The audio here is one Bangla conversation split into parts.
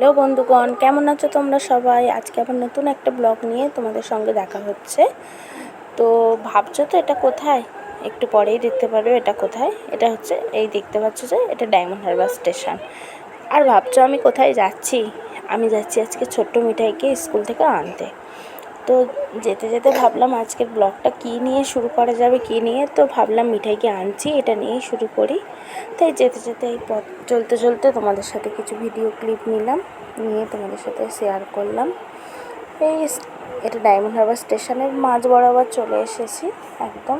হ্যালো বন্ধুগণ, কেমন আছো তোমরা সবাই? আজকে আবার নতুন একটা ব্লগ নিয়ে তোমাদের সঙ্গে দেখা হচ্ছে। তো ভাবছো তো এটা কোথায়? একটু পরেই দেখতে পারবে এটা কোথায়। এটা হচ্ছে এই দেখতে পাচ্ছ যে এটা ডায়মন্ড হারবার স্টেশন। আর ভাবছো আমি কোথায় যাচ্ছি? আমি যাচ্ছি আজকে ছোট্ট মিঠাইকে স্কুল থেকে আনতে। তো যেতে যেতে ভাবলাম আজকের ব্লগটা কী নিয়ে শুরু করা যাবে, কী নিয়ে, তো ভাবলাম মিঠাইকে আনছি এটা নিয়েই শুরু করি। তাই যেতে যেতে এই পথ চলতে চলতে তোমাদের সাথে কিছু ভিডিও ক্লিপ নিলাম, নিয়ে তোমাদের সাথে শেয়ার করলাম। এটা ডায়মন্ড হারবার স্টেশনের মাঝ বরাবর চলে এসেছি, একদম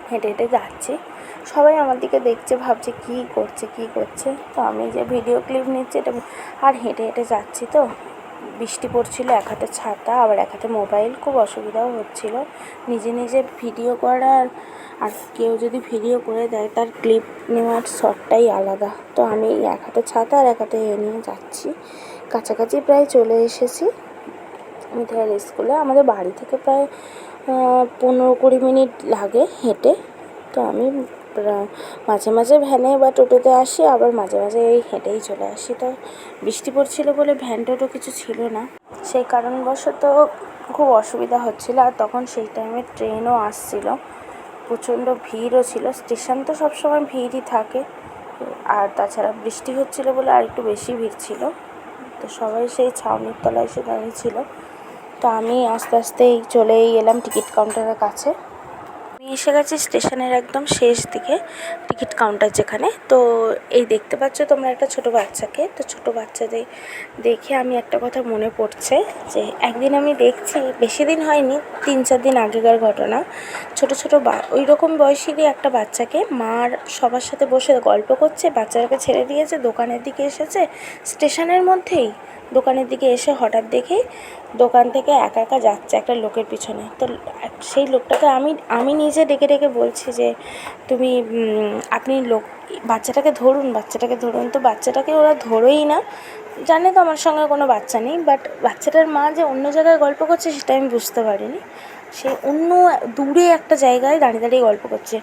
হেঁটে হেঁটে যাচ্ছি। সবাই আমার দিকে দেখছে, ভাবছে কী করছে। তো আমি যে ভিডিও ক্লিপ নিচ্ছি এটা, আর হেঁটে হেঁটে যাচ্ছি। তো বৃষ্টি পড়ছিল, এক হাতে ছাতা আবার এক হাতে মোবাইল, খুব অসুবিধাও হচ্ছিল নিজে নিজে ভিডিও করার। আর কেউ যদি ভিডিও করে দেয় তার ক্লিপ নেওয়ার শটটাই আলাদা। তো আমি এক হাতে ছাতা আর এক হাতে নিয়ে যাচ্ছি। কাছাকাছি প্রায় চলে এসেছি মিঠাইয়ের স্কুলে। আমাদের বাড়ি থেকে প্রায় 15-20 মিনিট লাগে হেঁটে। তো আমি মাঝে মাঝে ভ্যানে বা টোটোতে আসি, আবার মাঝে মাঝে এই হেঁটেই চলে আসি। তো বৃষ্টি পড়ছিল বলে ভ্যান টোটো কিছু ছিল না, সেই কারণবশত খুব অসুবিধা হচ্ছিল। আর তখন সেই টাইমে ট্রেনও আসছিল, প্রচণ্ড ভিড়ও ছিল। স্টেশন তো সবসময় ভিড়ই থাকে, আর তাছাড়া বৃষ্টি হচ্ছিল বলে আর একটু বেশি ভিড় ছিল। তো সবাই সেই ছাউনির তলায় এসে দাঁড়িয়েছিল। তো আমি আস্তে আস্তেই চলেই এলাম টিকিট কাউন্টারের কাছে। আমি এসে গেছি স্টেশনের একদম শেষ দিকে, টিকিট কাউন্টার যেখানে। তো এই দেখতে পাচ্ছ তোমরা একটা ছোটো বাচ্চাকে। তো ছোটো বাচ্চাদের দেখে আমি একটা কথা মনে পড়ছে যে একদিন আমি দেখছি, বেশি দিন হয়নি, 3-4 দিন আগেকার ঘটনা। ছোটো ওই রকম বয়সেরই একটা বাচ্চাকে মার সবার সাথে বসে গল্প করছে, বাচ্চাটাকে ছেড়ে দিয়েছে, দোকানের দিকে এসেছে। স্টেশনের মধ্যেই দোকানের দিকে এসে হঠাৎ দেখে দোকান থেকে একা একা যাচ্ছে একটা লোকের পিছনে। তো সেই লোকটাকে আমি নিজে ডেকে ডেকে বলছি যে আপনি বাচ্চাটাকে ধরুন। তো বাচ্চাটাকে ওরা ধরোই না, জানে তো আমার সঙ্গে কোনো বাচ্চা নেই। বাট বাচ্চাটার মা যে অন্য জায়গায় গল্প করছে সেটা আমি বুঝতে পারিনি। সে অন্য দূরে একটা জায়গায় দাঁড়িয়ে দাঁড়িয়ে গল্প করছে।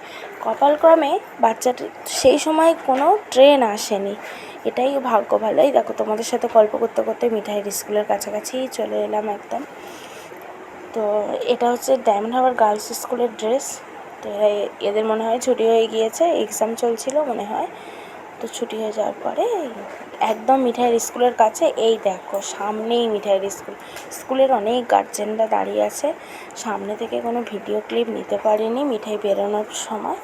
কপালক্রমে বাচ্চাটা সেই সময় কোনো ট্রেন আসেনি, এটাই ভাগ্য ভালো। এই দেখো তোমাদের সাথে গল্প করতে করতে মিঠাইয়ের স্কুলের কাছাকাছি চলে এলাম একদম। তো এটা হচ্ছে ডায়মন্ড হারবার গার্লস স্কুলের ড্রেস। তো এদের মনে হয় ছুটি হয়ে গিয়েছে, এক্সাম চলছিল মনে হয়। তো ছুটি হয়ে যাওয়ার পরে একদম মিঠাইয়ের স্কুলের কাছে, এই দেখো সামনেই মিঠাইয়ের স্কুলের অনেক গার্জেনরা দাঁড়িয়ে আছে। সামনে থেকে কোনো ভিডিও ক্লিপ নিতে পারিনি মিঠাই বেরোনোর সময়।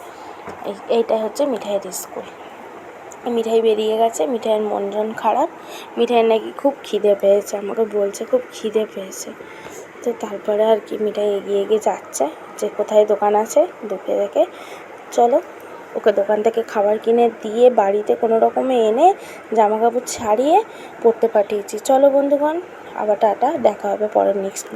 এইটাই হচ্ছে মিঠাইয়ের স্কুল। মিঠাই বেরিয়ে গেছে, মিঠাইয়ের মন খারাপ। মিঠাইয়ের নাকি খুব খিদে পেয়েছে, আমাকে বলছে খুব খিদে পেয়েছে। তো তারপরে আর কি মিঠাই এগিয়ে যাচ্ছে যে কোথায় দোকান আছে দেখে চলো ওকে দোকান থেকে খাবার কিনে দিয়ে বাড়িতে কোনো রকমে এনে জামা কাপড় ছাড়িয়ে পড়তে পাঠিয়েছি। চলো বন্ধুগণ, আবার টাটা, দেখা হবে পরের নেক্সট